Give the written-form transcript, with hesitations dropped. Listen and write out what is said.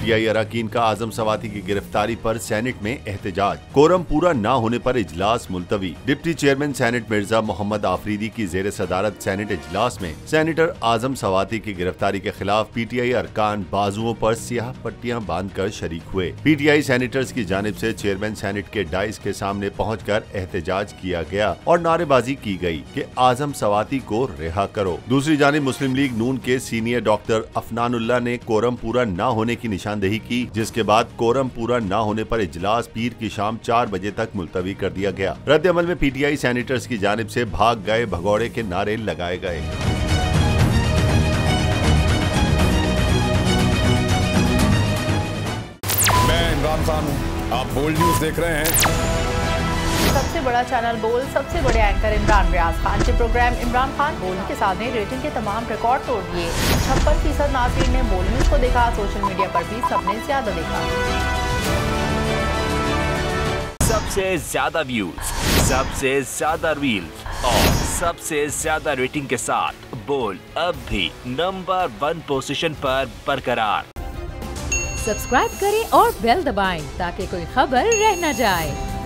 PTI अरकान का आजम सवाती की गिरफ्तारी पर सेनेट में एहतजाज। कोरम पूरा न होने पर इजलास मुलतवी। Deputy chairman senate Mirza Mohammad Afridi की जेर सदारत सेनेट इजलास में सेनेटर आजम सवाती की गिरफ्तारी के खिलाफ पीटीआई अरकान बाजुओं पर सियाह पट्टियां बांधकर शरीक हुए। पीटीआई सेनेटर्स की जानिब से चेयरमैन सेनेट के डाइस के सामने पहुंचकर एहतजाज किया गया और नारेबाजी की गई कि आजम सवाती को रिहा करो। दूसरी जानिब मुस्लिम लीग नून के सीनियर डॉक्टर अफनानुल्लाह ने कोरम पूरा न होने की निशानदेही की, जिसके बाद कोरम पूरा न होने पर इजलास पीर की शाम 4 बजे तक मुलतवी कर दिया गया। रद्द अमल में पीटीआई सेनेटर्स की जानिब से भाग गए भगौड़े के नारे लगाए गए। मैं इमरान खान हूं, आप बोल्ड न्यूज देख रहे हैं। सबसे बड़ा चैनल बोल, सबसे बड़े एंकर इमरान रियाज खान के प्रोग्राम इमरान खान बोल के साथ ने रेटिंग के तमाम रिकॉर्ड तोड़ दिए। 56% नाज़रीन ने बोल न्यूज को देखा। सोशल मीडिया पर भी सबने ज्यादा देखा। सबसे ज्यादा व्यूज, सबसे ज्यादा रील्स और सबसे ज्यादा रेटिंग के साथ बोल अब भी नंबर 1 पोजीशन पर बरकरार। सब्सक्राइब करें और बेल दबाएं ताकि कोई खबर रह न जाए।